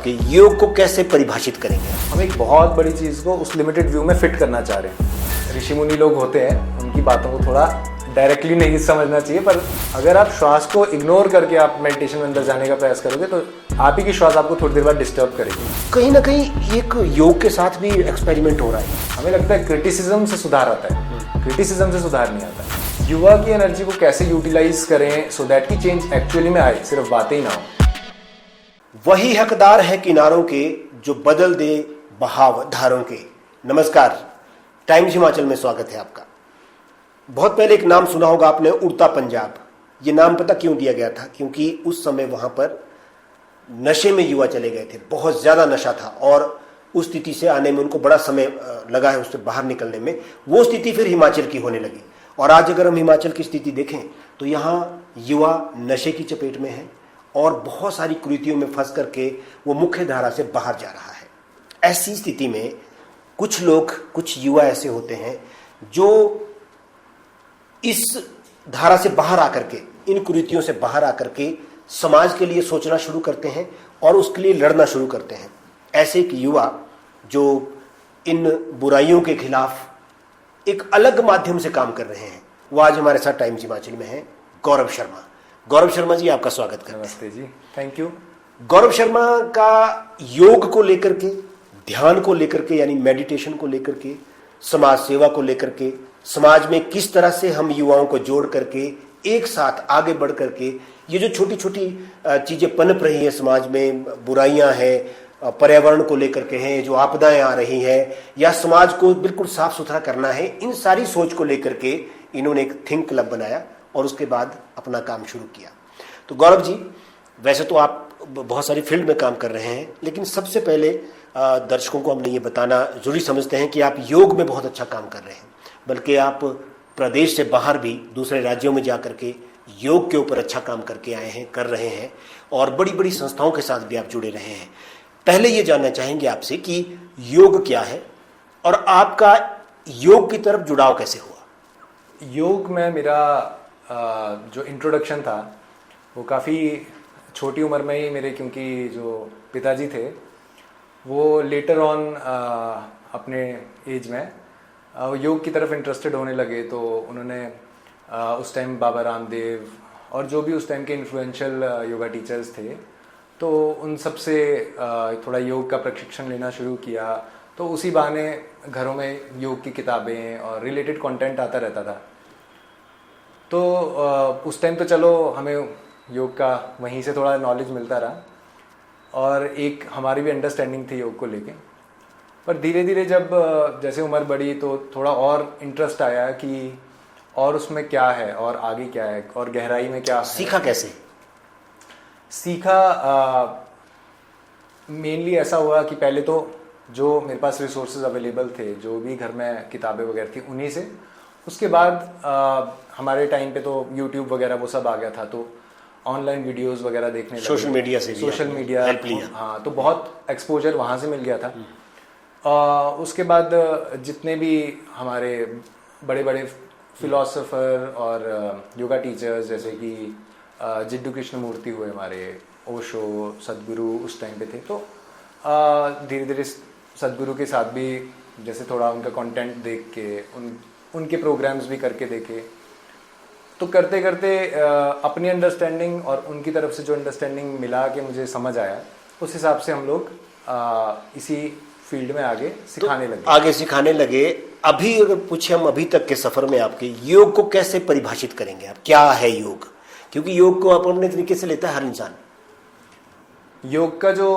कि योग को कैसे परिभाषित करेंगे? हम एक बहुत बड़ी चीज़ को उस लिमिटेड व्यू में फिट करना चाह रहे हैं। ऋषि मुनि लोग होते हैं, उनकी बातों को थोड़ा डायरेक्टली नहीं समझना चाहिए, पर अगर आप श्वास को इग्नोर करके आप मेडिटेशन में अंदर जाने का प्रयास करोगे तो आप ही की श्वास आपको थोड़ी देर बाद डिस्टर्ब करेगी। कहीं ना कहीं एक योग के साथ भी एक्सपेरिमेंट हो रहा है। हमें लगता है क्रिटिसिज्म से सुधार आता है, क्रिटिसिज्म से सुधार नहीं आता। युवा की एनर्जी को कैसे यूटिलाइज करें सो दैट की चेंज एक्चुअली में आए, सिर्फ बातें ही ना हो। वही हकदार है किनारों के जो बदल दे बहाव धारों के। नमस्कार, टाइम्स हिमाचल में स्वागत है आपका। बहुत पहले एक नाम सुना होगा आपने, उड़ता पंजाब। ये नाम पता क्यों दिया गया था? क्योंकि उस समय वहां पर नशे में युवा चले गए थे, बहुत ज्यादा नशा था और उस स्थिति से आने में उनको बड़ा समय लगा है, उससे बाहर निकलने में। वो स्थिति फिर हिमाचल की होने लगी और आज अगर हम हिमाचल की स्थिति देखें तो यहाँ युवा नशे की चपेट में है और बहुत सारी कुरीतियों में फंस करके वो मुख्य धारा से बाहर जा रहा है। ऐसी स्थिति में कुछ लोग, कुछ युवा ऐसे होते हैं जो इस धारा से बाहर आकर के, इन कुरीतियों से बाहर आकर के समाज के लिए सोचना शुरू करते हैं और उसके लिए लड़ना शुरू करते हैं। ऐसे एक युवा जो इन बुराइयों के खिलाफ एक अलग माध्यम से काम कर रहे हैं, वो आज हमारे साथ टाइम्स हिमाचल में है। गौरव शर्मा। गौरव शर्मा जी, आपका स्वागत करते हैं। नमस्ते जी, थैंक यू। गौरव शर्मा का योग को लेकर के, ध्यान को लेकर के, यानी मेडिटेशन को लेकर के, समाज सेवा को लेकर के, समाज में किस तरह से हम युवाओं को जोड़ करके एक साथ आगे बढ़ करके ये जो छोटी छोटी चीजें पनप रही है समाज में, बुराइयां हैं, पर्यावरण को लेकर के हैं, जो आपदाएं आ रही हैं, या समाज को बिल्कुल साफ सुथरा करना है, इन सारी सोच को लेकर के इन्होंने एक थिंक क्लब बनाया और उसके बाद अपना काम शुरू किया। तो गौरव जी, वैसे तो आप बहुत सारी फील्ड में काम कर रहे हैं, लेकिन सबसे पहले दर्शकों को हमने ये बताना जरूरी समझते हैं कि आप योग में बहुत अच्छा काम कर रहे हैं, बल्कि आप प्रदेश से बाहर भी दूसरे राज्यों में जाकर के योग के ऊपर अच्छा काम करके आए हैं, कर रहे हैं और बड़ी बड़ी संस्थाओं के साथ भी आप जुड़े रहे हैं। पहले ये जानना चाहेंगे आपसे कि योग क्या है और आपका योग की तरफ जुड़ाव कैसे हुआ? योग में मेरा जो इंट्रोडक्शन था वो काफ़ी छोटी उम्र में ही मेरे, क्योंकि जो पिताजी थे वो लेटर ऑन अपने एज में योग की तरफ इंटरेस्टेड होने लगे, तो उन्होंने उस टाइम बाबा रामदेव और जो भी उस टाइम के इन्फ्लुएंशियल योगा टीचर्स थे, तो उन सब से थोड़ा योग का प्रशिक्षण लेना शुरू किया। तो उसी बहाने घरों में योग की किताबें और रिलेटेड कंटेंट आता रहता था। तो उस टाइम तो चलो हमें योग का वहीं से थोड़ा नॉलेज मिलता रहा और एक हमारी भी अंडरस्टैंडिंग थी योग को लेके। पर धीरे धीरे जब जैसे उम्र बढ़ी तो थोड़ा और इंटरेस्ट आया कि और उसमें क्या है और आगे क्या है और गहराई में क्या है। सीखा कैसे? सीखा मेनली ऐसा हुआ कि पहले तो जो मेरे पास रिसोर्सेज अवेलेबल थे, जो भी घर में किताबें वगैरह थी, उन्हीं से। उसके बाद हमारे टाइम पे तो यूट्यूब वगैरह वो सब आ गया था, तो ऑनलाइन वीडियोस वगैरह देखने लगे। सोशल मीडिया से सोशल मीडिया हेल्प लिया। हाँ, तो बहुत एक्सपोजर वहाँ से मिल गया था। उसके बाद जितने भी हमारे बड़े बड़े फिलोसोफर और योगा टीचर्स जैसे कि जिड्डू कृष्णमूर्ति हुए, हमारे ओशो, सदगुरु उस टाइम पे थे, तो धीरे धीरे सदगुरु के साथ भी जैसे थोड़ा उनका कंटेंट देख के, उनके प्रोग्राम्स भी करके देखे, तो करते करते अपनी अंडरस्टैंडिंग और उनकी तरफ से जो अंडरस्टैंडिंग मिला के मुझे समझ आया, उस हिसाब से हम लोग इसी फील्ड में आगे सिखाने लगे। अभी अगर पूछे हम अभी तक के सफर में आपके, योग को कैसे परिभाषित करेंगे आप? क्या है योग? क्योंकि योग को आप अपने तरीके से लेता है हर इंसान। योग का जो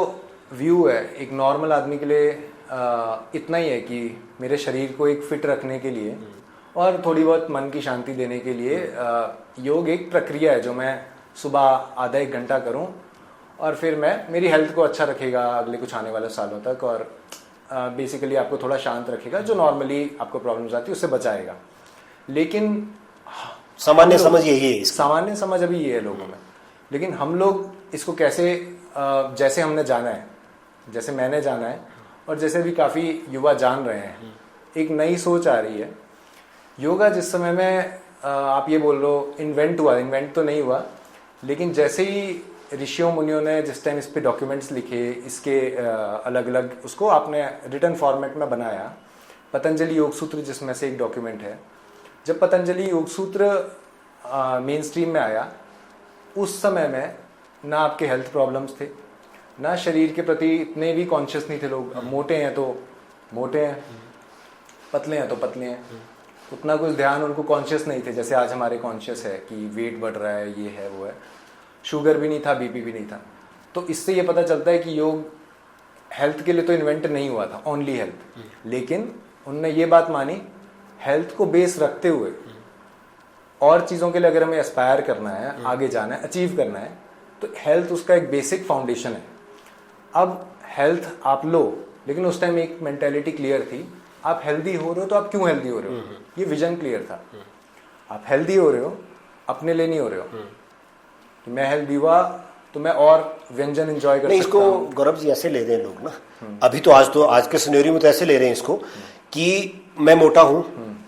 व्यू है एक नॉर्मल आदमी के लिए इतना ही है कि मेरे शरीर को एक फिट रखने के लिए और थोड़ी बहुत मन की शांति देने के लिए योग एक प्रक्रिया है जो मैं सुबह आधा एक घंटा करूं और फिर मेरी हेल्थ को अच्छा रखेगा अगले कुछ आने वाले सालों तक, और बेसिकली आपको थोड़ा शांत रखेगा, जो नॉर्मली आपको प्रॉब्लम्स आती है उससे बचाएगा। लेकिन सामान्य समझ यही है, सामान्य समझ अभी ये है लोगों में। लेकिन हम लोग इसको कैसे, जैसे हमने जाना है, जैसे मैंने जाना है और जैसे भी काफ़ी युवा जान रहे हैं, एक नई सोच आ रही है। योगा जिस समय में आप ये बोल रहे हो इन्वेंट तो नहीं हुआ, लेकिन जैसे ही ऋषियों मुनियों ने जिस टाइम इस पे डॉक्यूमेंट्स लिखे, इसके अलग अलग उसको आपने रिटन फॉर्मेट में बनाया, पतंजलि योग सूत्र जिसमें से एक डॉक्यूमेंट है। जब पतंजलि योग सूत्र मेन स्ट्रीम में आया, उस समय में ना आपके हेल्थ प्रॉब्लम्स थे, ना शरीर के प्रति इतने भी कॉन्शियस नहीं थे लोग। अब मोटे हैं तो मोटे हैं, पतले हैं तो पतले हैं, उतना कुछ ध्यान उनको कॉन्शियस नहीं थे जैसे आज हमारे कॉन्शियस है कि वेट बढ़ रहा है, ये है वो है। शुगर भी नहीं था, बीपी भी नहीं था। तो इससे ये पता चलता है कि योग हेल्थ के लिए तो इन्वेंट नहीं हुआ था, ओनली हेल्थ। लेकिन उनने ये बात मानी, हेल्थ को बेस रखते हुए और चीज़ों के लिए अगर हमें एस्पायर करना है, आगे जाना है, अचीव करना है, तो हेल्थ उसका एक बेसिक फाउंडेशन है। अब हेल्थ आप लो, लेकिन उस टाइम एक मेंटेलिटी क्लियर थी, आप हेल्दी हो रहे हो तो आप क्यों हेल्दी हो रहे हो, ये विजन क्लियर था। आप हेल्दी हो रहे हो अपने लिए नहीं हो रहे हो कि मैं हेल्दी हुआ तो मैं और व्यंजन एंजॉय कर नहीं, सकता इसको हूं। गौरव जी ऐसे ले रहे हैं लोग ना, अभी तो आज के सिनेरियो में तो ऐसे ले रहे हैं इसको कि मैं मोटा हूं,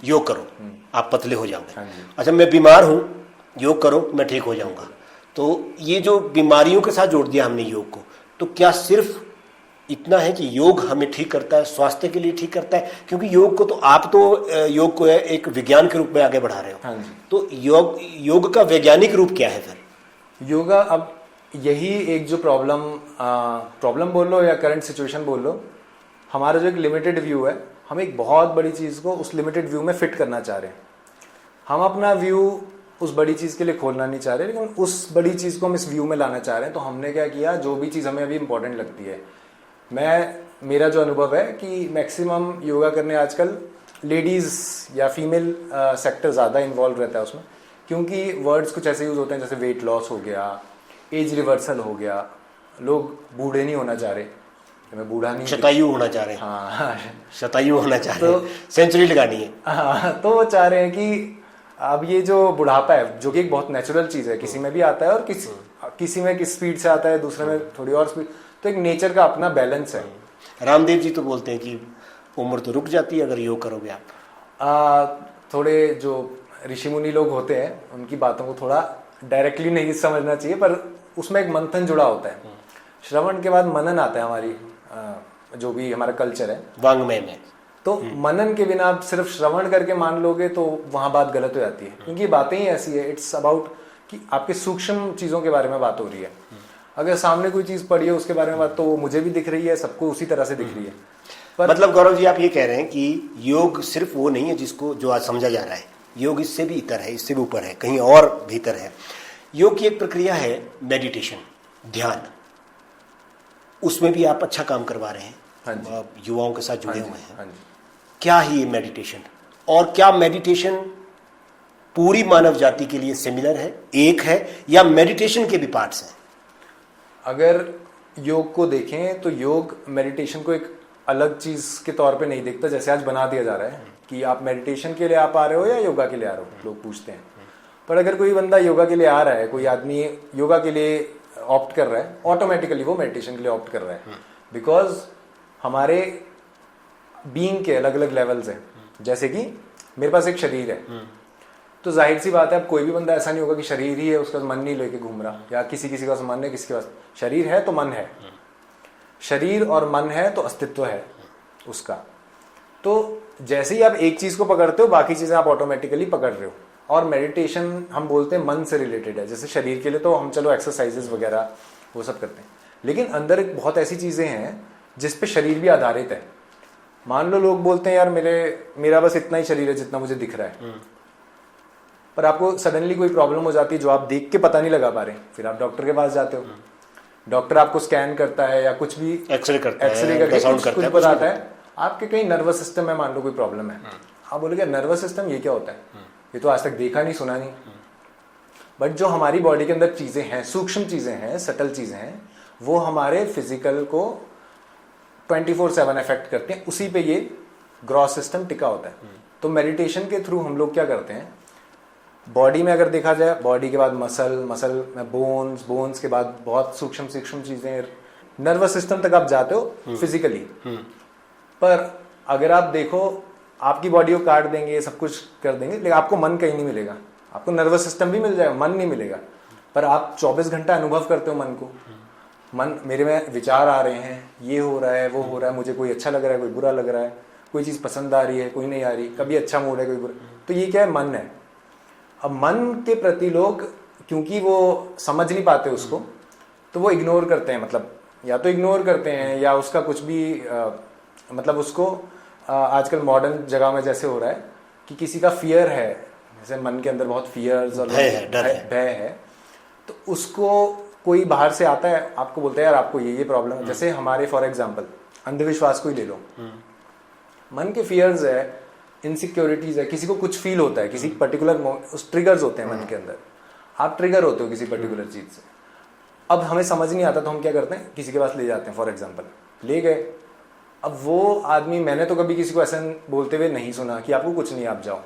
योग करो आप पतले हो जाओगे। अच्छा, मैं बीमार हूं, योग करो मैं ठीक हो जाऊंगा। तो ये जो बीमारियों के साथ जोड़ दिया हमने योग को, तो क्या सिर्फ इतना है कि योग हमें ठीक करता है, स्वास्थ्य के लिए ठीक करता है? क्योंकि योग को तो आप तो योग को एक विज्ञान के रूप में आगे बढ़ा रहे हो। हाँ जी। तो योग का वैज्ञानिक रूप क्या है फिर? योगा, अब यही एक जो प्रॉब्लम बोल लो या करंट सिचुएशन बोल लो, हमारा जो एक लिमिटेड व्यू है, हम एक बहुत बड़ी चीज़ को उस लिमिटेड व्यू में फिट करना चाह रहे हैं। हम अपना व्यू उस बड़ी चीज़ के लिए खोलना नहीं चाह रहे, लेकिन उस बड़ी चीज़ को हम इस व्यू में लाना चाह रहे हैं। तो हमने क्या किया, जो भी चीज़ हमें अभी इंपॉर्टेंट लगती है, मेरा जो अनुभव है कि मैक्सिमम योगा करने आजकल लेडीज़ या फीमेल सेक्टर ज़्यादा इन्वॉल्व रहता है उसमें, क्योंकि वर्ड्स कुछ ऐसे यूज़ होते हैं जैसे वेट लॉस हो गया, एज रिवर्सल हो गया, लोग बूढ़े नहीं होना चाह रहे, मैं बूढ़ा नहीं, शतायु होना चाह रहे हैं। हाँ, शतायु होना चाह रहे हैं, सेंचुरी लगानी है। हाँ, तो वो चाह रहे हैं कि अब ये जो बुढ़ापा है, जो कि एक बहुत नेचुरल चीज़ है, किसी में भी आता है और किसी में किस स्पीड से आता है, दूसरे में थोड़ी और स्पीड, तो एक नेचर का अपना बैलेंस है। रामदेव जी तो बोलते हैं कि उम्र तो रुक जाती है अगर योग करोगे आप। थोड़े जो ऋषि मुनि लोग होते हैं उनकी बातों को थोड़ा डायरेक्टली नहीं समझना चाहिए, पर उसमें एक मंथन जुड़ा होता है। श्रवण के बाद मनन आता है, हमारी जो भी हमारा कल्चर है वांग्मय में, तो मनन के बिना आप सिर्फ श्रवण करके मान लोगे तो वहां बात गलत हो जाती है, क्योंकि बातें ही ऐसी है। इट्स अबाउट कि आपके सूक्ष्म चीजों के बारे में बात हो रही है। अगर सामने कोई चीज पड़ी है उसके बारे में बात, तो वो मुझे भी दिख रही है, सबको उसी तरह से दिख रही है। पर मतलब गौरव जी आप ये कह रहे हैं कि योग सिर्फ वो नहीं है जो आज समझा जा रहा है, योग इससे भी इतर है, इससे भी ऊपर है, कहीं और भीतर है। योग की एक प्रक्रिया है मेडिटेशन, ध्यान, उसमें भी आप अच्छा काम करवा रहे हैं। हाँ युवाओं के साथ जुड़े हुए हैं। हाँ जी। क्या है ये मेडिटेशन, और क्या मेडिटेशन पूरी मानव जाति के लिए सिमिलर है, एक है, या मेडिटेशन के भी पार्ट्स हैं? अगर योग को देखें तो योग मेडिटेशन को एक अलग चीज के तौर पे नहीं देखता, जैसे आज बना दिया जा रहा है कि आप मेडिटेशन के लिए आप आ रहे हो या योगा के लिए आ रहे हो, लोग पूछते हैं। पर अगर कोई बंदा योगा के लिए आ रहा है, कोई आदमी योगा के लिए ऑप्ट कर रहा है, ऑटोमेटिकली वो मेडिटेशन के लिए ऑप्ट कर रहा है, बिकॉज हमारे बीइंग के अलग अलग लेवल्स हैं। जैसे कि मेरे पास एक शरीर है, तो जाहिर सी बात है अब कोई भी बंदा ऐसा नहीं होगा कि शरीर ही है, उसका मन नहीं लेके घूम रहा, या किसी का मन है, किसी के पास शरीर है तो मन है, शरीर और मन है तो अस्तित्व है उसका। तो जैसे ही आप एक चीज को पकड़ते हो, बाकी चीजें आप ऑटोमेटिकली पकड़ रहे हो। और मेडिटेशन हम बोलते हैं मन से रिलेटेड है। जैसे शरीर के लिए तो हम चलो एक्सरसाइजेस वगैरह वो सब करते हैं, लेकिन अंदर एक बहुत ऐसी चीजें हैं जिस पे शरीर भी आधारित है। मान लो लोग बोलते हैं यार मेरा बस इतना ही शरीर है जितना मुझे दिख रहा है, पर आपको सडनली कोई प्रॉब्लम हो जाती है जो आप देख के पता नहीं लगा पा रहे, फिर आप डॉक्टर के पास जाते हो, डॉक्टर आपको स्कैन करता है या कुछ भी एक्सरे करके कुछ बताता है, आपके कहीं नर्वस सिस्टम में मान लो कोई प्रॉब्लम है। आप बोलोगे नर्वस सिस्टम ये क्या होता है, ये तो आज तक देखा नहीं सुना नहीं। बट जो हमारी बॉडी के अंदर चीजें हैं, सूक्ष्म चीजें हैं, सटल चीजें हैं, वो हमारे फिजिकल को 24/7 इफेक्ट करते हैं, उसी पे ये ग्रॉस सिस्टम टिका होता है। तो मेडिटेशन के थ्रू हम लोग क्या करते हैं, बॉडी में अगर देखा जाए, बॉडी के बाद मसल में बोन्स के बाद बहुत सूक्ष्म चीजें, नर्वस सिस्टम तक आप जाते हो फिजिकली। पर अगर आप देखो, आपकी बॉडी को काट देंगे, सब कुछ कर देंगे, लेकिन आपको मन कहीं नहीं मिलेगा। आपको नर्वस सिस्टम भी मिल जाएगा, मन नहीं मिलेगा। पर आप 24 घंटा अनुभव करते हो मन को। मन, मेरे में विचार आ रहे हैं, ये हो रहा है, वो हो रहा है, मुझे कोई अच्छा लग रहा है, कोई बुरा लग रहा है, कोई चीज़ पसंद आ रही है, कोई नहीं आ रही, कभी अच्छा मूड है, कोई बुरा। तो ये क्या है? मन है। अब मन के प्रति लोग, क्योंकि वो समझ नहीं पाते उसको, तो वो इग्नोर करते हैं। मतलब या तो इग्नोर करते हैं या उसका कुछ भी मतलब उसको आजकल मॉडर्न जगह में जैसे हो रहा है कि किसी का फियर है, जैसे मन के अंदर बहुत फियर्स और भय है, तो उसको कोई बाहर से आता है, आपको बोलता है यार आपको ये प्रॉब्लम है। जैसे हमारे फॉर एग्जांपल अंधविश्वास को ही ले लो। मन के फियर्स है, इनसिक्योरिटीज है, किसी को कुछ फील होता है, किसी पर्टिकुलर उस ट्रिगर्स होते हैं मन के अंदर। आप ट्रिगर होते हो किसी पर्टिकुलर चीज से। अब हमें समझ नहीं आता तो हम क्या करते हैं, किसी के पास ले जाते हैं। फॉर एग्जांपल ले गए, अब वो आदमी, मैंने तो कभी किसी को ऐसा बोलते हुए नहीं सुना कि आपको कुछ नहीं, आप जाओ।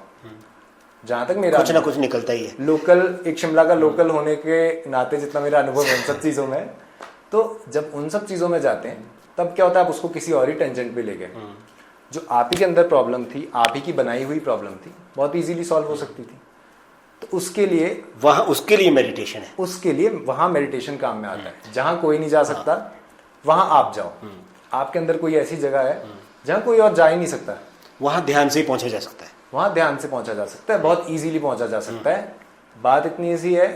जहां तक मेरा कुछ ना कुछ निकलता ही है। लोकल, एक शिमला का लोकल होने के नाते जितना मेरा अनुभव है उन सब चीजों में, तो जब उन सब चीजों में जाते हैं तब क्या होता है, आप उसको किसी और ही टेंजेंट पे ले गए। जो आप ही के अंदर प्रॉब्लम थी, आप ही की बनाई हुई प्रॉब्लम थी, बहुत इजीली सॉल्व हो सकती थी। तो उसके लिए मेडिटेशन है। उसके लिए वहां मेडिटेशन काम में आता है। जहां कोई नहीं जा सकता वहां आप जाओ। आपके अंदर कोई ऐसी जगह है जहां कोई और जा ही नहीं सकता, वहां ध्यान से ही पहुंचा जा सकता है। वहां ध्यान से पहुंचा जा सकता है, बहुत इजीली पहुंचा जा सकता है। बात इतनी ईजी है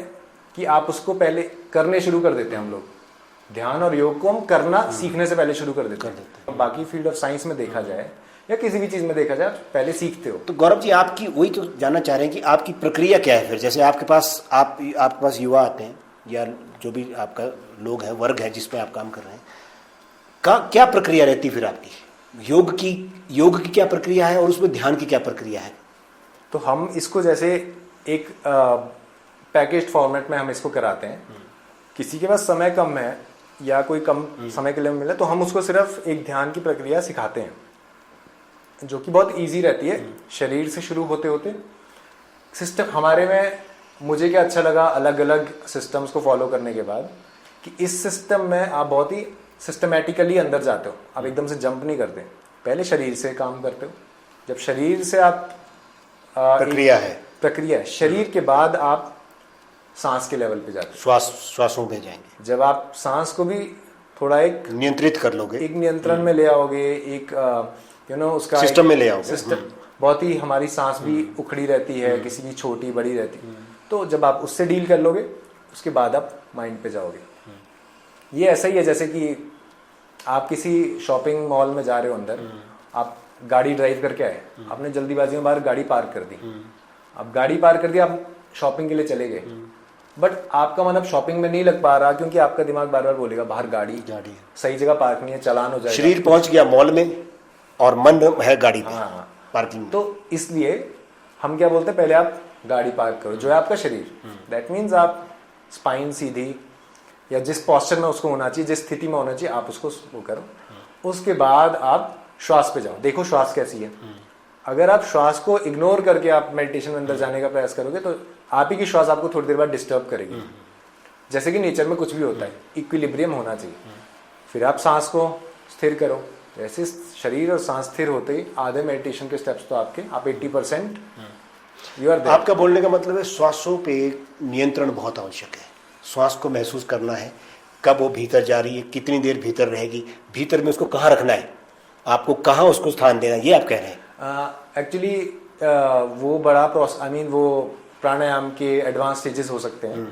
कि आप उसको पहले करने शुरू कर देते हैं। हम लोग ध्यान और योग को हम करना सीखने से पहले शुरू कर देते हैं। बाकी फील्ड ऑफ साइंस में देखा जाए या किसी भी चीज में देखा जाए, पहले सीखते हो। तो गौरव जी, आपकी वही तो जानना चाह रहे हैं कि आपकी प्रक्रिया क्या है फिर। जैसे आपके पास युवा आते हैं या जो भी आपका लोग है, वर्ग है जिसपे आप काम कर रहे हैं, क्या प्रक्रिया रहती फिर आपकी? योग की क्या प्रक्रिया है और उसमें ध्यान की क्या प्रक्रिया है? तो हम इसको जैसे एक पैकेज्ड फॉर्मेट में हम इसको कराते हैं। किसी के पास समय कम है या कोई कम समय के लिए मिले तो हम उसको सिर्फ एक ध्यान की प्रक्रिया सिखाते हैं, जो कि बहुत इजी रहती है। शरीर से शुरू होते होते सिस्टम हमारे में, मुझे क्या अच्छा लगा अलग अलग सिस्टम्स को फॉलो करने के बाद, कि इस सिस्टम में आप बहुत ही सिस्टमैटिकली अंदर जाते हो। आप एकदम से जंप नहीं करते, पहले शरीर से काम करते हो। जब शरीर से आप प्रक्रिया है, शरीर के बाद आप सांस के लेवल पे जाते हो, श्वासों में जाएंगे। जब आप सांस को भी थोड़ा एक नियंत्रित कर लोगे, एक नियंत्रण में ले आओगे, एक उसका सिस्टम में ले आओगे। सिस्टम बहुत ही, हमारी सांस भी उखड़ी रहती है, किसी की छोटी बड़ी रहती है। तो जब आप उससे डील कर लोगे, उसके बाद आप माइंड पे जाओगे। ये ऐसा ही है जैसे कि आप किसी शॉपिंग मॉल में जा रहे हो, अंदर आप गाड़ी ड्राइव करके आए, आपने जल्दीबाजी में बाहर गाड़ी पार्क कर दी। अब गाड़ी पार्क कर दी, आप शॉपिंग के लिए चले गए, बट आपका मन अब शॉपिंग में नहीं लग पा रहा, क्योंकि आपका दिमाग बार बार बोलेगा बाहर गाड़ी सही जगह पार्क नहीं है, चालान हो जाएगा। शरीर पहुंच गया मॉल में और मन है गाड़ी पे, पार्किंग। तो इसलिए हम क्या बोलते हैं, पहले आप गाड़ी पार्क करो, जो है आपका शरीर। दैट मीन्स आप स्पाइन सीधी, या जिस पोस्चर में उसको होना चाहिए, जिस स्थिति में होना चाहिए, आप उसको वो करो। उसके बाद आप श्वास पे जाओ, देखो श्वास कैसी है। अगर आप श्वास को इग्नोर करके आप मेडिटेशन में अंदर जाने का प्रयास करोगे तो आप ही की श्वास आपको थोड़ी देर बाद डिस्टर्ब करेगी। जैसे कि नेचर में कुछ भी होता है, इक्विलिब्रियम होना चाहिए। फिर आप सांस को स्थिर करो, जैसे शरीर और सांस स्थिर होते ही आधे मेडिटेशन के स्टेप्स तो आप 80% यू आर देयर। आपका बोलने का मतलब है श्वासों पे नियंत्रण बहुत आवश्यक है। श्वास को महसूस करना है, कब वो भीतर जा रही है, कितनी देर भीतर रहेगी, भीतर में उसको कहाँ रखना है, आपको कहाँ उसको स्थान देना है, ये आप कह रहे हैं। एक्चुअली वो बड़ा प्रोसेस, वो प्राणायाम के एडवांस स्टेजेस हो सकते हैं,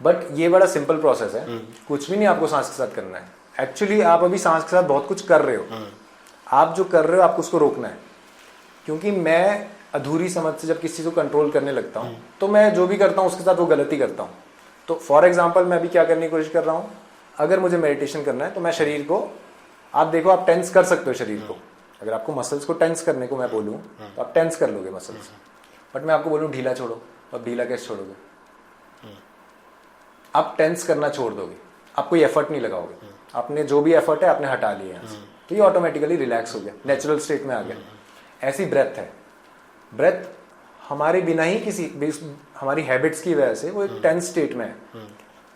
बट ये बड़ा सिंपल प्रोसेस है। कुछ भी नहीं आपको सांस के साथ करना है। एक्चुअली आप अभी सांस के साथ बहुत कुछ कर रहे हो, आप जो कर रहे हो आपको उसको रोकना है। क्योंकि मैं अधूरी समझ से जब किसी चीज को कंट्रोल करने लगता हूँ तो मैं जो भी करता हूँ उसके साथ वो गलती करता हूँ। तो फॉर एग्जाम्पल मैं अभी क्या करने की कोशिश कर रहा हूँ, अगर मुझे मेडिटेशन करना है तो मैं शरीर को, आप देखो आप टेंस कर सकते हो शरीर को। अगर आपको मसल्स को टेंस करने को मैं बोलूँ तो आप टेंस कर लोगे मसल्स, बट मैं आपको बोलूँ ढीला छोड़ो, तो आप ढीला कैसे छोड़ोगे? आप टेंस करना छोड़ दोगे, आप कोई एफर्ट नहीं लगाओगे, आपने जो भी एफर्ट है आपने हटा लिया यहाँ से, तो ये ऑटोमेटिकली रिलैक्स हो गया, नेचुरल स्टेट में आ गया। ऐसी ब्रेथ है, ब्रेथ हमारे बिना ही हमारी हैबिट्स की वजह से वो एक टेंस स्टेट में है।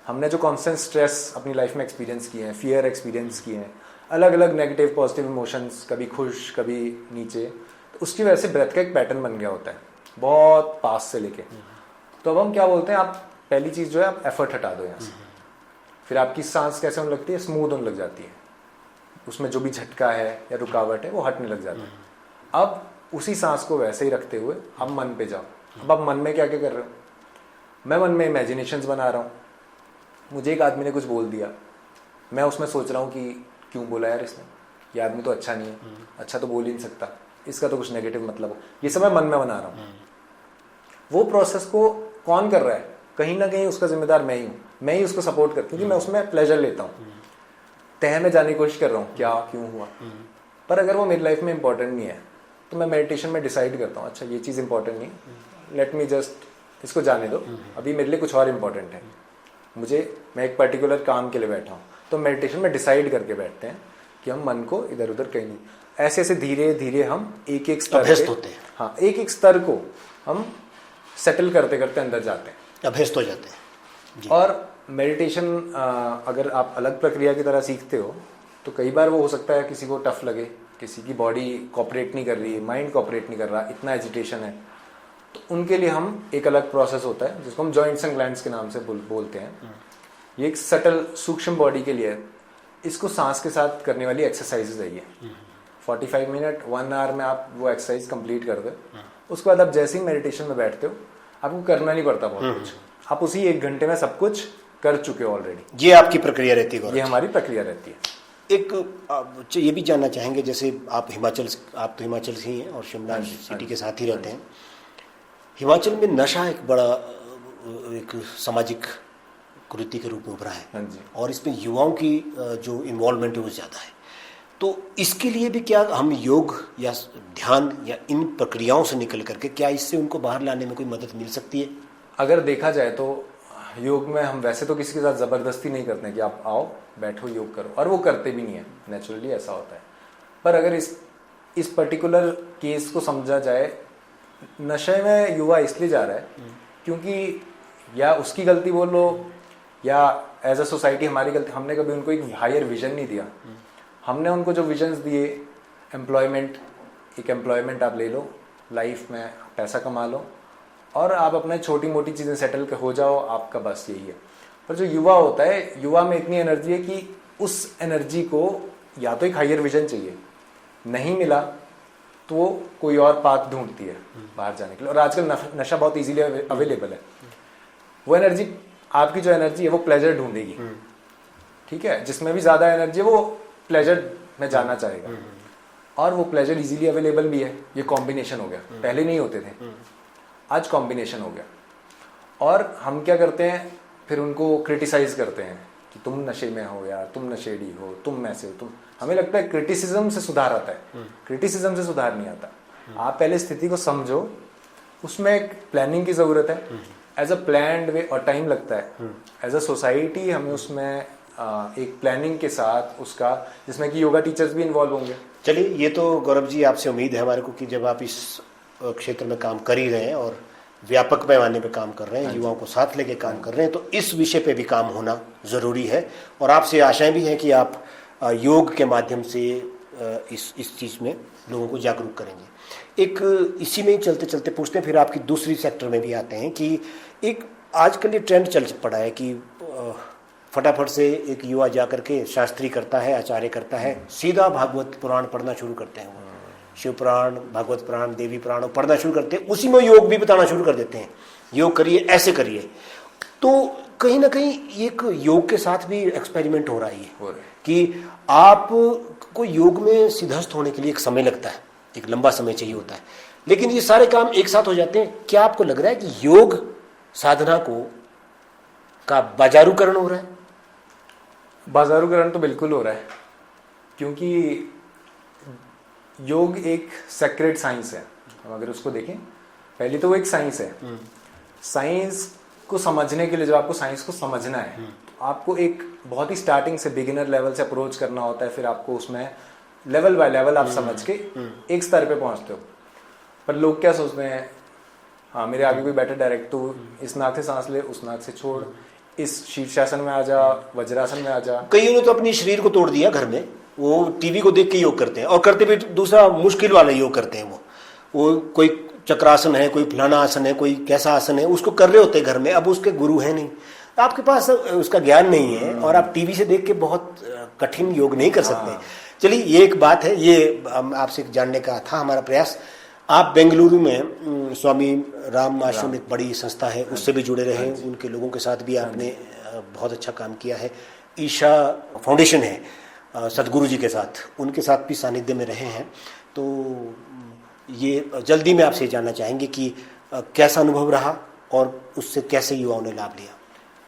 हमने जो कॉन्स्टेंट स्ट्रेस अपनी लाइफ में एक्सपीरियंस किए हैं, फियर एक्सपीरियंस किए हैं, अलग अलग नेगेटिव पॉजिटिव इमोशंस, कभी खुश कभी नीचे, तो उसकी वजह से ब्रेथ का एक पैटर्न बन गया होता है बहुत पास से लेके। तो अब हम क्या बोलते हैं, आप पहली चीज़ जो है, आप एफर्ट हटा दो यहाँ से। फिर आपकी सांस कैसे होने लगती है, स्मूथ होने लग जाती है, उसमें जो भी झटका है या रुकावट है वो हटने लग जाता है। अब उसी सांस को वैसे ही रखते हुए अब मन पे जाओ। अब आप मन में क्या क्या कर रहे हो, मैं मन में इमेजिनेशंस बना रहा हूँ। मुझे एक आदमी ने कुछ बोल दिया, मैं उसमें सोच रहा हूँ कि क्यों बोला यार इसने, ये आदमी तो अच्छा नहीं है, अच्छा तो बोल ही नहीं सकता, इसका तो कुछ नेगेटिव मतलब हो, ये सब मैं मन में बना रहा हूँ। वो प्रोसेस को कौन कर रहा है, कहीं ना कहीं उसका जिम्मेदार मैं ही हूँ, मैं ही उसको सपोर्ट करती हूँ, क्योंकि मैं उसमें प्लेजर लेता हूँ, तह में जाने की कोशिश कर रहा हूँ क्या क्यों हुआ। पर अगर वो मेरी लाइफ में इंपॉर्टेंट नहीं है तो मैं मेडिटेशन में डिसाइड करता हूँ, अच्छा ये चीज़ इंपॉर्टेंट नहीं, लेट मी जस्ट इसको जाने दो, अभी मेरे लिए कुछ और इम्पोर्टेंट है, मैं एक पर्टिकुलर काम के लिए बैठा हूँ। तो मेडिटेशन में डिसाइड करके बैठते हैं कि हम मन को इधर उधर कहीं नहीं, ऐसे ऐसे धीरे धीरे हम एक एक स्तर अभ्यस्त होते हैं। हाँ, एक एक स्तर को हम सेटल करते करते अंदर जाते हैं, अभ्यस्त हो जाते हैं जी। और मेडिटेशन अगर आप अलग प्रक्रिया की तरह सीखते हो तो कई बार वो हो सकता है किसी को टफ लगे, किसी की बॉडी कोऑपरेट नहीं कर रही है, माइंड कोऑपरेट नहीं कर रहा, इतना एजिटेशन है, तो उनके लिए हम एक अलग प्रोसेस होता है जिसको हम जॉइंट्स एंड ग्लैंड्स के नाम से बोलते हैं। ये एक सटल सूक्ष्म बॉडी के लिए है, इसको सांस के साथ करने वाली एक्सरसाइजेज है ये। 45 मिनट 1 आवर में आप वो एक्सरसाइज कंप्लीट कर दो, उसके बाद आप जैसे ही मेडिटेशन में बैठते हो आपको करना नहीं पड़ता बहुत कुछ, आप उसी 1 घंटे में सब कुछ कर चुके हो ऑलरेडी। ये आपकी प्रक्रिया रहती है? ये हमारी प्रक्रिया रहती है। एक ये भी जानना चाहेंगे, जैसे आप तो हिमाचल से ही हैं और शिमला सिटी के साथ ही रहते हैं। हिमाचल में नशा एक बड़ा एक सामाजिक कुरीति के रूप में उभरा है। हाँ जी। और इसमें युवाओं की जो इन्वॉल्वमेंट है वो ज़्यादा है, तो इसके लिए भी क्या हम योग या ध्यान या इन प्रक्रियाओं से निकल करके क्या इससे उनको बाहर लाने में कोई मदद मिल सकती है? अगर देखा जाए तो योग में हम वैसे तो किसी के साथ ज़बरदस्ती नहीं करते हैं कि आप आओ बैठो योग करो, और वो करते भी नहीं है, नेचुरली ऐसा होता है। पर अगर इस पर्टिकुलर केस को समझा जाए, नशे में युवा इसलिए जा रहा है क्योंकि या उसकी गलती बोल लो या एज अ सोसाइटी हमारी गलती, हमने कभी उनको एक हायर विजन नहीं दिया। हमने उनको जो विजन्स दिए, एक एम्प्लॉयमेंट आप ले लो, लाइफ में पैसा कमा लो और आप अपने छोटी मोटी चीज़ें सेटल हो जाओ, आपका बस यही है। पर जो युवा होता है, युवा में इतनी एनर्जी है कि उस एनर्जी को या तो एक हायर विजन चाहिए, नहीं मिला तो वो कोई और पाथ ढूंढती है बाहर जाने के लिए। और आजकल नशा बहुत इजीली अवेलेबल है। वो एनर्जी, आपकी जो एनर्जी है वो प्लेजर ढूंढेगी, ठीक है, जिसमें भी ज़्यादा एनर्जी है वो प्लेजर में जाना चाहेगा, और वो प्लेजर इजीली अवेलेबल भी है। ये कॉम्बिनेशन हो गया, पहले नहीं होते थे, आज कॉम्बिनेशन हो गया। और हम क्या करते हैं, फिर उनको क्रिटिसाइज करते हैं कि तुम नशे में हो यार, तुम नशेड़ी हो, तुम ऐसे हो, तुम। हमें लगता है क्रिटिसिज्म से सुधार आता है, क्रिटिसिज्म से सुधार नहीं आता। आप पहले स्थिति को समझो, उसमें एक प्लानिंग की जरूरत है, एज अ प्लान्ड वे, और टाइम लगता है। एज अ सोसाइटी हमें उसमें एक प्लानिंग के साथ उसका, जिसमें कि योगा टीचर्स भी इन्वॉल्व होंगे। चलिए, ये तो गौरव जी आपसे उम्मीद है हमारे को कि जब आप इस क्षेत्र में काम कर ही रहे हैं और व्यापक पैमाने पे काम कर रहे हैं, युवाओं को साथ लेके काम कर रहे हैं, तो इस विषय पे भी काम होना ज़रूरी है। और आपसे आशाएं भी हैं कि आप योग के माध्यम से इस चीज़ में लोगों को जागरूक करेंगे। एक इसी में ही चलते चलते पूछते हैं, फिर आपकी दूसरी सेक्टर में भी आते हैं कि एक आजकल ये ट्रेंड चल पड़ा है कि फटाफट से एक युवा जा करके शास्त्री करता है, आचार्य करता है, सीधा भागवत पुराण पढ़ना शुरू करते हैं। वो शिव पुराण, भागवत पुराण, देवी पुराण पढ़ना शुरू करते हैं, उसी में योग भी बताना शुरू कर देते हैं, योग करिए, ऐसे करिए। तो कहीं ना कहीं एक योग के साथ भी एक्सपेरिमेंट हो रहा है कि आप को योग में सिद्धस्त होने के लिए एक समय लगता है, एक लंबा समय चाहिए होता है, लेकिन ये सारे काम एक साथ हो जाते हैं। क्या आपको लग रहा है कि योग साधना का बाजारूकरण हो रहा है? बाजारूकरण तो बिल्कुल हो रहा है, क्योंकि योग एक सेक्रेट साइंस है। हम अगर उसको देखें, पहले तो वो एक साइंस है। साइंस को समझने के लिए, जब आपको साइंस को समझना है तो आपको एक बहुत ही स्टार्टिंग से बिगिनर लेवल से अप्रोच करना होता है, फिर आपको उसमें लेवल बाय लेवल आप समझ के एक स्तर पे पहुंचते हो। पर लोग क्या सोचते हैं, हाँ मेरे आगे कोई बैठा, डायरेक्ट तू इस नाक से सांस ले, उस नाक से छोड़, इस शीर्षासन में आ जा, वज्रासन में आ जा। कईयों ने तो अपनी शरीर को तोड़ दिया घर में, वो टीवी को देख के योग करते हैं, और करते भी दूसरा मुश्किल वाला योग करते हैं। वो कोई चक्रासन है, कोई फलाना आसन है, कोई कैसा आसन है, उसको कर रहे होते हैं घर में। अब उसके गुरु है नहीं, आपके पास उसका ज्ञान नहीं है और आप टीवी से देख के बहुत कठिन योग नहीं कर सकते। चलिए ये एक बात है, ये आपसे जानने का था हमारा प्रयास। आप बेंगलुरु में स्वामी राम आश्रम एक बड़ी संस्था है, उससे भी जुड़े रहे, उनके लोगों के साथ भी आपने बहुत अच्छा काम किया है। ईशा फाउंडेशन है सदगुरु जी के साथ, उनके साथ भी सानिध्य में रहे हैं। तो ये जल्दी में आपसे जानना चाहेंगे कि कैसा अनुभव रहा और उससे कैसे युवाओं ने लाभ लिया।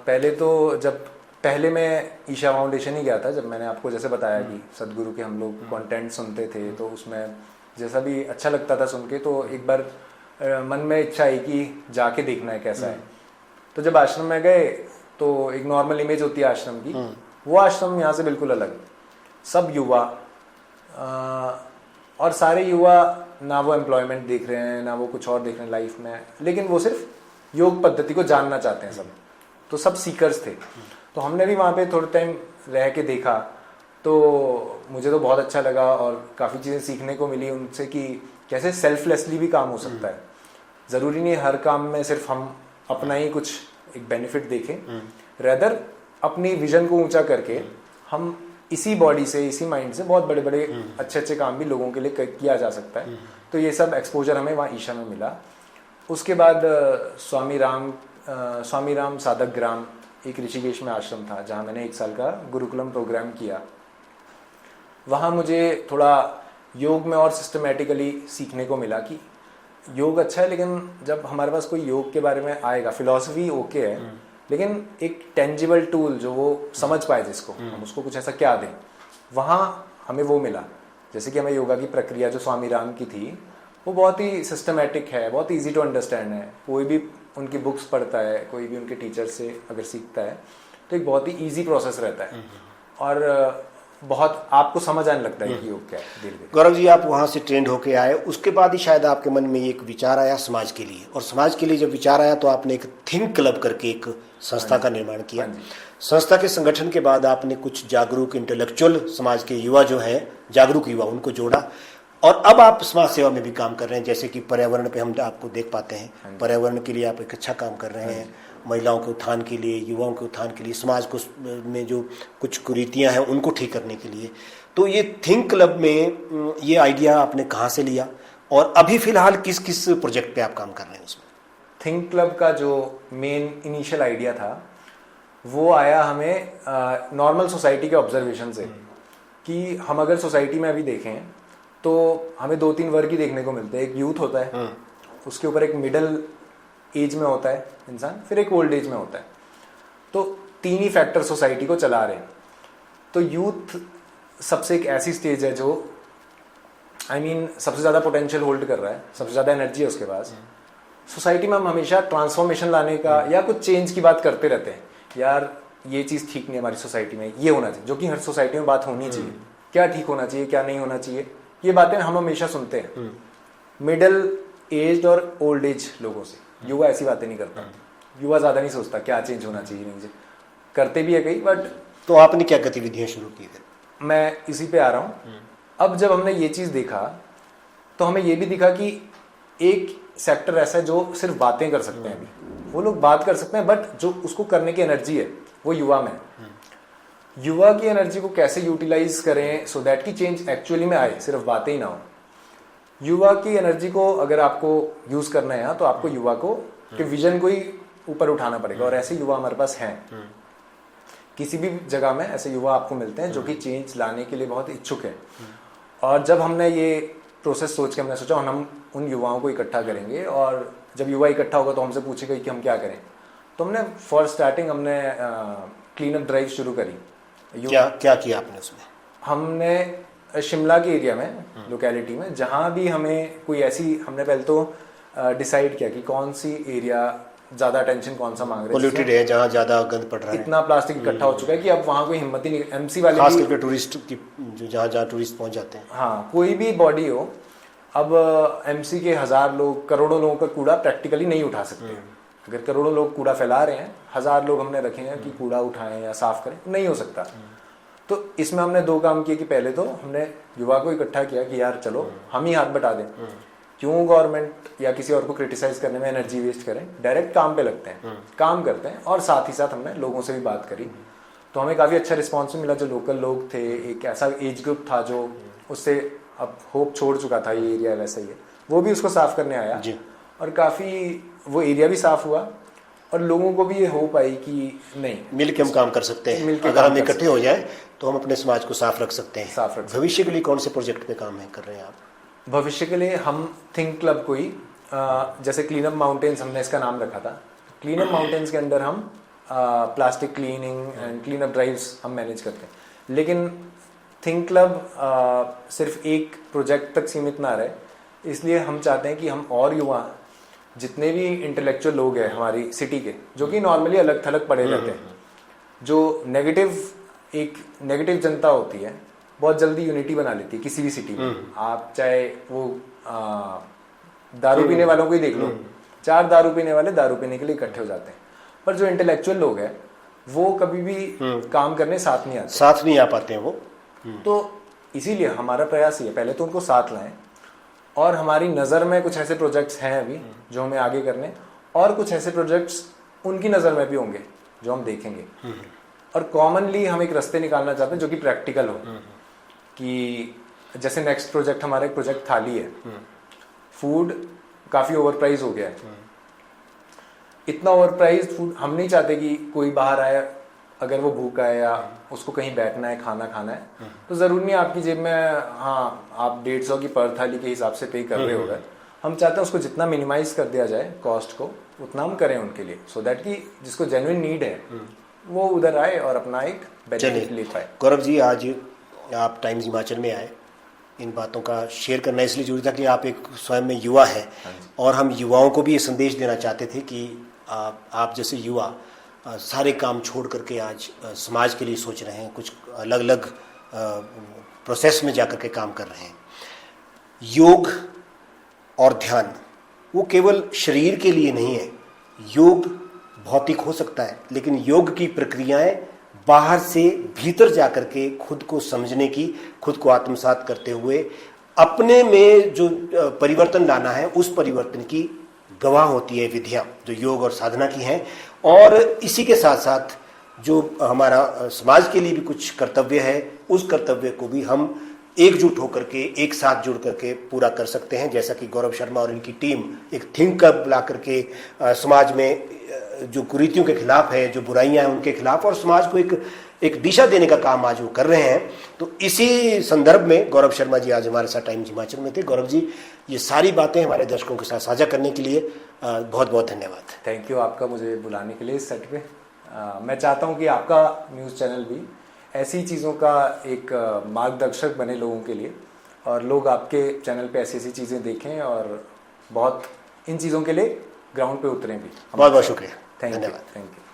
पहले तो जब पहले मैं ईशा फाउंडेशन ही गया था, जब मैंने आपको जैसे बताया कि सदगुरु के हम लोग कंटेंट सुनते थे, तो उसमें जैसा भी अच्छा लगता था सुन के, तो एक बार मन में इच्छा आई कि जाके देखना है कैसा है। तो जब आश्रम में गए तो एक नॉर्मल इमेज होती है आश्रम की, वो आश्रम यहाँ से बिल्कुल अलग। सब युवा और सारे युवा, ना वो एम्प्लॉयमेंट देख रहे हैं ना वो कुछ और देख रहे हैं लाइफ में, लेकिन वो सिर्फ योग पद्धति को जानना चाहते हैं सब। तो सब सीकर्स थे। तो हमने भी वहाँ पे थोड़ा टाइम रह के देखा, तो मुझे तो बहुत अच्छा लगा और काफ़ी चीज़ें सीखने को मिली उनसे कि कैसे सेल्फलेसली भी काम हो सकता है। ज़रूरी नहीं हर काम में सिर्फ हम अपना ही कुछ एक बेनिफिट देखें, रेदर अपनी विजन को ऊंचा करके हम इसी बॉडी से, इसी माइंड से बहुत बड़े बड़े अच्छे अच्छे काम भी लोगों के लिए किया जा सकता है। तो ये सब एक्सपोजर हमें वहाँ ईशा में मिला। उसके बाद स्वामी राम साधक ग्राम एक ऋषिकेश में आश्रम था, जहाँ मैंने 1 साल का गुरुकुलम प्रोग्राम किया। वहाँ मुझे थोड़ा योग में और सिस्टमेटिकली सीखने को मिला कि योग अच्छा है, लेकिन जब हमारे पास कोई योग के बारे में आएगा, फिलॉसफी ओके है, लेकिन एक टेंजिबल टूल जो वो समझ पाए जिसको, हम उसको कुछ ऐसा क्या दें, वहाँ हमें वो मिला। जैसे कि हमें योगा की प्रक्रिया जो स्वामी राम की थी, वो बहुत ही सिस्टमेटिक है, बहुत ईजी टू अंडरस्टैंड है। कोई भी उनकी बुक्स पढ़ता है, कोई भी उनके टीचर से अगर सीखता है, तो एक बहुत ही ईजी प्रोसेस रहता है और बहुत आपको समझ आने लगता है कि योग क्या है धीरे धीरे। गौरव जी, आप वहाँ से ट्रेंड होके आए, उसके बाद ही शायद आपके मन में एक विचार आया समाज के लिए, और समाज के लिए जब विचार आया तो आपने एक थिंक क्लब करके एक संस्था का निर्माण किया। संस्था के संगठन के बाद आपने कुछ जागरूक इंटेलेक्चुअल समाज के युवा जो हैं, जागरूक युवा, उनको जोड़ा और अब आप समाज सेवा में भी काम कर रहे हैं। जैसे कि पर्यावरण पे हम आपको देख पाते हैं, पर्यावरण के लिए आप एक अच्छा काम कर रहे हैं, महिलाओं के उत्थान के लिए, युवाओं के उत्थान के लिए, समाज को में जो कुछ कुरीतियां हैं उनको ठीक करने के लिए। तो ये थिंक क्लब में ये आइडिया आपने कहाँ से लिया और अभी फिलहाल किस किस प्रोजेक्ट पे आप काम कर रहे हैं उसमें? थिंक क्लब का जो मेन इनिशियल आइडिया था वो आया हमें नॉर्मल सोसाइटी के ऑब्जर्वेशन से कि हम अगर सोसाइटी में अभी देखें तो हमें 2-3 वर्ग ही देखने को मिलते हैं। एक यूथ होता है, उसके ऊपर एक मिडिल एज में होता है इंसान, फिर एक ओल्ड एज में होता है। तो 3 ही फैक्टर सोसाइटी को चला रहे हैं। तो यूथ सबसे एक ऐसी स्टेज है जो सबसे ज़्यादा पोटेंशियल होल्ड कर रहा है, सबसे ज़्यादा एनर्जी है उसके पास। सोसाइटी में हम हमेशा ट्रांसफॉर्मेशन लाने का या कुछ चेंज की बात करते रहते हैं, यार ये चीज़ ठीक नहीं है हमारी सोसाइटी में, ये होना चाहिए, जो कि हर सोसाइटी में बात होनी चाहिए, क्या ठीक होना चाहिए क्या नहीं होना चाहिए, ये बातें हम हमेशा सुनते हैं मिडिल एज और ओल्ड एज लोगों से। युवा ऐसी बातें नहीं करता, युवा ज़्यादा नहीं सोचता क्या चेंज होना चाहिए नहीं, करते भी है कई, बट तो आपने क्या गतिविधियां शुरू की थी? मैं इसी पे आ रहा हूँ। अब जब हमने ये चीज़ देखा तो हमें ये भी दिखा कि एक सेक्टर ऐसा है जो सिर्फ बातें कर सकते हैं। अभी वो लोग बात कर सकते हैं, बट जो उसको करने की एनर्जी है वो युवा में। युवा की एनर्जी को कैसे यूटिलाइज करें सो दैट की चेंज एक्चुअली में आए, सिर्फ बातें ही ना हो। युवा की एनर्जी को अगर आपको यूज करना है तो आपको युवा को के विजन को ही ऊपर उठाना पड़ेगा, और ऐसे युवा हमारे पास हैं। किसी भी जगह में ऐसे युवा आपको मिलते हैं जो कि चेंज लाने के लिए बहुत इच्छुक है। और जब हमने ये प्रोसेस सोच के हमने सोचा हम उन युवाओं को इकट्ठा करेंगे, और जब युवा इकट्ठा होगा तो हमसे पूछेगा कि हम क्या करें। तो हमने फॉर स्टार्टिंग हमने क्लीन अप ड्राइव शुरू करी। क्या किया आपने उसमें? हमने शिमला के एरिया में, लोकेलिटी में, जहाँ भी हमें कोई ऐसी, हमने पहले तो डिसाइड किया कि कौन सी एरिया ज़्यादा अटेंशन कौन सा मांग रहे हैं, पोल्यूटेड है, जहाँ ज़्यादा गंद पड़ रहा है, इतना प्लास्टिक इकट्ठा हो चुका है कि अब वहाँ कोई हिम्मत ही नहीं। एमसी वाले खास करके टूरिस्ट की, जो जहाँ टूरिस्ट पहुँच जाते हैं, हाँ, कोई भी बॉडी हो, अब एमसी के 1000 लोग, करोड़ों लोगों का कूड़ा प्रैक्टिकली नहीं उठा सकते। अगर करोड़ों लोग कूड़ा फैला रहे हैं, 1000 लोग हमने रखे हैं कि कूड़ा उठाएं या साफ करें, नहीं हो सकता। तो इसमें हमने 2 काम किए कि पहले तो हमने युवा को इकट्ठा किया कि यार चलो हम ही हाथ बटा दें, क्यों गवर्नमेंट या किसी और को क्रिटिसाइज करने में एनर्जी वेस्ट करें, डायरेक्ट काम पे लगते हैं, काम करते हैं। और साथ ही साथ हमने लोगों से भी बात करी, तो हमें काफ़ी अच्छा रिस्पॉन्स मिला। जो लोकल लोग थे, एक ऐसा एज ग्रुप था जो उससे अब होप छोड़ चुका था, ये एरिया वैसा ही है, वो भी उसको साफ करने आया जी। और काफ़ी वो एरिया भी साफ हुआ और लोगों को भी ये होप आई कि नहीं, मिल के हम काम कर सकते हैं। मिलके अगर काम हम कर इकट्ठे हो जाए तो हम अपने समाज को साफ रख सकते हैं। साफ रख सकते भविष्य के लिए कौन से प्रोजेक्ट पे काम कर रहे हैं आप? भविष्य के लिए हम थिंक क्लब को ही जैसे क्लीन अप माउंटेन्स हमने इसका नाम रखा था, क्लीन अप माउंटेन्स के अंदर हम plastic cleaning and clean up drives हम मैनेज करते हैं। लेकिन थिंक क्लब सिर्फ एक प्रोजेक्ट तक सीमित ना रहे, इसलिए हम चाहते हैं कि हम और युवा जितने भी इंटेलेक्चुअल लोग हैं हमारी सिटी के, जो कि नॉर्मली अलग थलग पड़े रहते हैं, जो एक नेगेटिव जनता होती है, बहुत जल्दी यूनिटी बना लेती है किसी भी सिटी में। आप चाहे वो दारू पीने वालों को ही देख लो, 4 दारू पीने वाले दारू पीने के लिए इकट्ठे हो जाते हैं, पर जो इंटेलेक्चुअल लोग हैं वो कभी भी काम करने साथ नहीं आ पाते हैं वो। तो इसीलिए हमारा प्रयास ये है, पहले तो उनको साथ लाएं, और हमारी नज़र में कुछ ऐसे प्रोजेक्ट्स हैं अभी जो हमें आगे करने, और कुछ ऐसे प्रोजेक्ट्स उनकी नज़र में भी होंगे जो हम देखेंगे। और कॉमनली हम एक रास्ते निकालना चाहते हैं जो कि प्रैक्टिकल हो, कि जैसे नेक्स्ट प्रोजेक्ट हमारा एक प्रोजेक्ट थाली है। फूड काफ़ी ओवर प्राइस हो गया है, इतना ओवर प्राइस फूड हम नहीं चाहते कि कोई बाहर आए, अगर वो भूखा है या उसको कहीं बैठना है, खाना खाना है, तो ज़रूरी नहीं आपकी जेब में आप 150 की पर थाली के हिसाब से पे कर रहे हो गए। हम चाहते हैं उसको जितना मिनिमाइज कर दिया जाए कॉस्ट को, उतना हम करें उनके लिए, सो दैट कि जिसको जेन्युइन नीड है वो उधर आए और अपना एक बेनिफिट ले पाए। गौरव जी, आज आप टाइम्स हिमाचल में आए, इन बातों का शेयर करना इसलिए जरूरी था कि आप एक स्वयं में युवा है, और हम युवाओं को भी ये संदेश देना चाहते थे कि आप जैसे युवा सारे काम छोड़ करके आज समाज के लिए सोच रहे हैं, कुछ अलग अलग प्रोसेस में जाकर के काम कर रहे हैं। योग और ध्यान वो केवल शरीर के लिए नहीं है। योग भौतिक हो सकता है, लेकिन योग की प्रक्रियाएं बाहर से भीतर जाकर के खुद को समझने की, खुद को आत्मसात करते हुए अपने में जो परिवर्तन लाना है, उस परिवर्तन की गवाह होती है विधियां जो योग और साधना की हैं। और इसी के साथ साथ जो हमारा समाज के लिए भी कुछ कर्तव्य है, उस कर्तव्य को भी हम एकजुट होकर के, एक साथ जुड़ करके पूरा कर सकते हैं। जैसा कि गौरव शर्मा और इनकी टीम एक थिंक क्लब ला करके समाज में जो कुरीतियों के खिलाफ है, जो बुराइयां हैं उनके खिलाफ, और समाज को एक दिशा देने का काम आज वो कर रहे हैं। तो इसी संदर्भ में गौरव शर्मा जी आज हमारे साथ टाइम्स हिमाचल में थे। गौरव जी, ये सारी बातें हमारे दर्शकों के साथ साझा करने के लिए बहुत बहुत धन्यवाद। थैंक यू आपका मुझे बुलाने के लिए इस सेट पे। मैं चाहता हूँ कि आपका न्यूज़ चैनल भी ऐसी चीज़ों का एक मार्गदर्शक बने लोगों के लिए, और लोग आपके चैनल पे ऐसी ऐसी चीज़ें देखें और बहुत इन चीज़ों के लिए ग्राउंड पे उतरें भी। बहुत बहुत शुक्रिया, थैंक यू, धन्यवाद। Thank you.